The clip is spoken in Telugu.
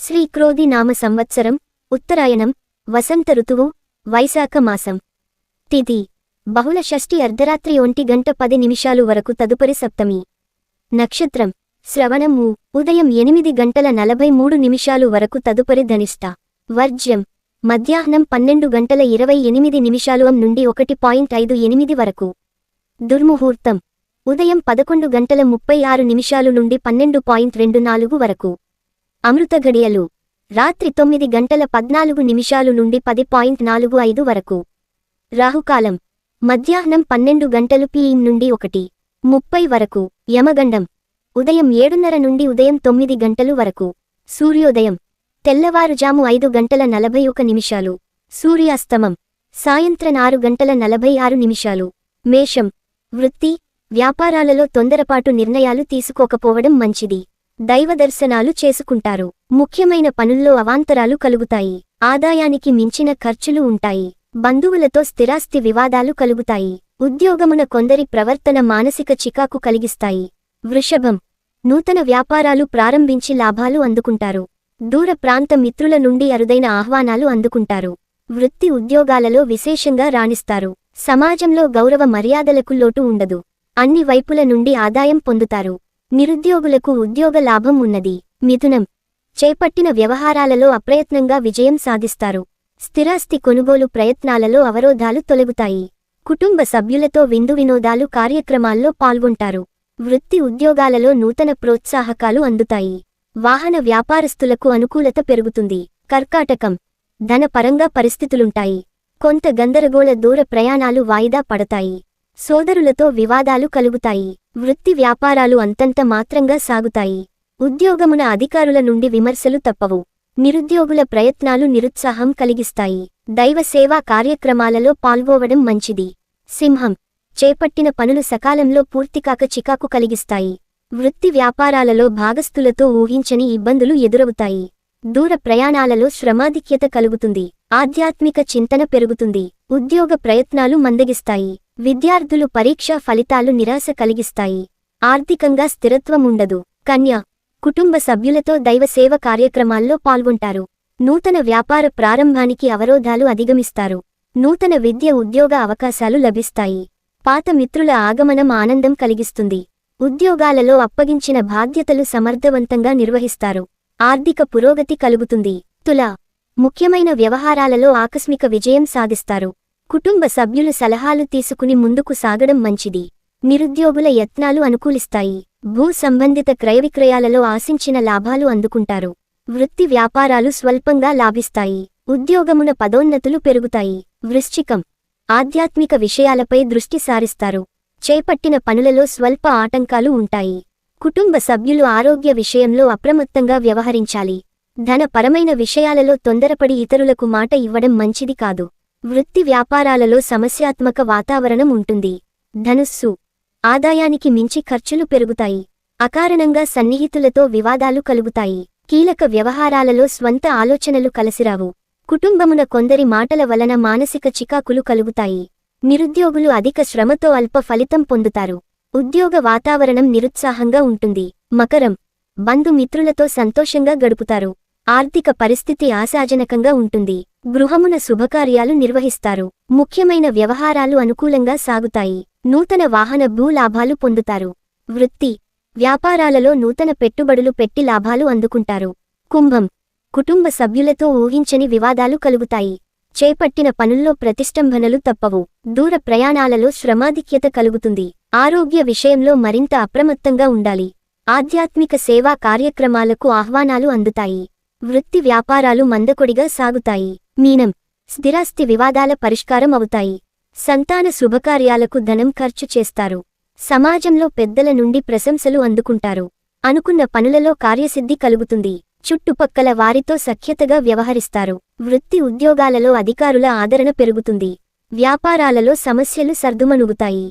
శ్రీ క్రోధి నామ సంవత్సరం ఉత్తరాయణం వసంత ఋతువు వైశాఖ మాసం తిథి బహుళ షష్ఠి అర్ధరాత్రి 1:10 వరకు తదుపరి సప్తమి నక్షత్రం శ్రవణం ఉదయం 8:43 వరకు తదుపరి ధనిష్ట వర్జ్యం మధ్యాహ్నం 12:28 నుండి 1:58 వరకు దుర్ముహూర్తం ఉదయం 11:36 నుండి 12:24 వరకు అమృత ఘడియలు రాత్రి 9:14 నుండి 10:45 వరకు రాహుకాలం మధ్యాహ్నం 12 PM నుండి 1:30 వరకు యమగండం ఉదయం 7:30 నుండి ఉదయం 9 వరకు సూర్యోదయం తెల్లవారుజాము 5:41 సూర్యాస్తమం సాయంత్రం 6:46 మేషం వృత్తి వ్యాపారాలలో తొందరపాటు నిర్ణయాలు తీసుకోకపోవడం మంచిది. దైవదర్శనాలు చేసుకుంటారు. ముఖ్యమైన పనుల్లో అవాంతరాలు కలుగుతాయి. ఆదాయానికి మించిన ఖర్చులు ఉంటాయి. బంధువులతో స్థిరాస్తి వివాదాలు కలుగుతాయి. ఉద్యోగమున కొందరి ప్రవర్తన మానసిక చికాకు కలిగిస్తాయి. వృషభం నూతన వ్యాపారాలు ప్రారంభించి లాభాలు అందుకుంటారు. దూర ప్రాంత మిత్రుల నుండి అరుదైన ఆహ్వానాలు అందుకుంటారు. వృత్తి ఉద్యోగాలలో విశేషంగా రాణిస్తారు. సమాజంలో గౌరవ మర్యాదలకు లోటు ఉండదు. అన్ని వైపుల నుండి ఆదాయం పొందుతారు. నిరుద్యోగులకు ఉద్యోగ లాభం ఉన్నది. మిథునం చేపట్టిన వ్యవహారాలలో అప్రయత్నంగా విజయం సాధిస్తారు. స్థిరాస్తి కొనుగోలు ప్రయత్నాలలో అవరోధాలు తొలగుతాయి. కుటుంబ సభ్యులతో విందు వినోదాలు కార్యక్రమాల్లో పాల్గొంటారు. వృత్తి ఉద్యోగాలలో నూతన ప్రోత్సాహకాలు అందుతాయి. వాహన వ్యాపారస్తులకు అనుకూలత పెరుగుతుంది. కర్కాటకం ధనపరంగా పరిస్థితులుంటాయి. కొంత గందరగోళ దూర ప్రయాణాలు వాయిదా పడతాయి. సోదరులతో వివాదాలు కలుగుతాయి. వృత్తి వ్యాపారాలు అంతంత మాత్రంగా సాగుతాయి. ఉద్యోగమున అధికారుల నుండి విమర్శలు తప్పవు. నిరుద్యోగుల ప్రయత్నాలు నిరుత్సాహం కలిగిస్తాయి. దైవ సేవా కార్యక్రమాలలో పాల్గొవడం మంచిది. సింహం చేపట్టిన పనులు సకాలంలో పూర్తికాక చికాకు కలిగిస్తాయి. వృత్తి వ్యాపారాలలో భాగస్థులతో ఊహించని ఇబ్బందులు ఎదురవుతాయి. దూర ప్రయాణాలలో శ్రమాధిక్యత కలుగుతుంది. ఆధ్యాత్మిక చింతన పెరుగుతుంది. ఉద్యోగ ప్రయత్నాలు మందగిస్తాయి. విద్యార్థులు పరీక్షా ఫలితాలు నిరాశ కలిగిస్తాయి. ఆర్థికంగా స్థిరత్వం ఉండదు. కన్య కుటుంబ సభ్యులతో దైవసేవ కార్యక్రమాల్లో పాల్గొంటారు. నూతన వ్యాపార ప్రారంభానికి అవరోధాలు అధిగమిస్తారు. నూతన విద్య ఉద్యోగ అవకాశాలు లభిస్తాయి. పాత మిత్రుల ఆగమనం ఆనందం కలిగిస్తుంది. ఉద్యోగాలలో అప్పగించిన బాధ్యతలు సమర్థవంతంగా నిర్వహిస్తారు. ఆర్థిక పురోగతి కలుగుతుంది. తుల ముఖ్యమైన వ్యవహారాలలో ఆకస్మిక విజయం సాధిస్తారు. కుటుంబ సభ్యులు సలహాలు తీసుకుని ముందుకు సాగడం మంచిది. నిరుద్యోగుల యత్నాలు అనుకూలిస్తాయి. భూ సంబంధిత క్రయవిక్రయాలలో ఆశించిన లాభాలు అందుకుంటారు. వృత్తి వ్యాపారాలు స్వల్పంగా లాభిస్తాయి. ఉద్యోగమున పదోన్నతులు పెరుగుతాయి. వృశ్చికం ఆధ్యాత్మిక విషయాలపై దృష్టి సారిస్తారు. చేపట్టిన పనులలో స్వల్ప ఆటంకాలు ఉంటాయి. కుటుంబ సభ్యులు ఆరోగ్య విషయంలో అప్రమత్తంగా వ్యవహరించాలి. ధనపరమైన విషయాలలో తొందరపడి ఇతరులకు మాట ఇవ్వడం మంచిది కాదు. వృత్తి వ్యాపారాలలో సమస్యాత్మక వాతావరణం ఉంటుంది. ధనుస్సు ఆదాయానికి మించి ఖర్చులు పెరుగుతాయి. అకారణంగా సన్నిహితులతో వివాదాలు కలుగుతాయి. కీలక వ్యవహారాలలో స్వంత ఆలోచనలు కలసిరావు. కుటుంబమున కొందరి మాటల వలన మానసిక చికాకులు కలుగుతాయి. నిరుద్యోగులు అధిక శ్రమతో అల్ప ఫలితం పొందుతారు. ఉద్యోగ వాతావరణం నిరుత్సాహంగా ఉంటుంది. మకరం బంధుమిత్రులతో సంతోషంగా గడుపుతారు. ఆర్థిక పరిస్థితి ఆశాజనకంగా ఉంటుంది. గృహమున శుభకార్యాలు నిర్వహిస్తారు. ముఖ్యమైన వ్యవహారాలు అనుకూలంగా సాగుతాయి. నూతన వాహన భూలాభాలు పొందుతారు. వృత్తి వ్యాపారాలలో నూతన పెట్టుబడులు పెట్టి లాభాలు అందుకుంటారు. కుంభం కుటుంబ సభ్యులతో ఊహించని వివాదాలు కలుగుతాయి. చేపట్టిన పనుల్లో ప్రతిష్టంభనలు తప్పవు. దూర ప్రయాణాలలో శ్రమాధిక్యత కలుగుతుంది. ఆరోగ్య విషయంలో మరింత అప్రమత్తంగా ఉండాలి. ఆధ్యాత్మిక సేవా కార్యక్రమాలకు ఆహ్వానాలు అందుతాయి. వృత్తి వ్యాపారాలు మందకొడిగా సాగుతాయి. మీనం స్థిరాస్తి వివాదాల పరిష్కారం అవుతాయి. సంతాన శుభకార్యాలకు ధనం ఖర్చు చేస్తారు. సమాజంలో పెద్దల నుండి ప్రశంసలు అందుకుంటారు. అనుకున్న పనులలో కార్యసిద్ధి కలుగుతుంది. చుట్టుపక్కల వారితో సఖ్యతగా వ్యవహరిస్తారు. వృత్తి ఉద్యోగాలలో అధికారుల ఆదరణ పెరుగుతుంది. వ్యాపారాలలో సమస్యలు సర్దుమణుగుతాయి.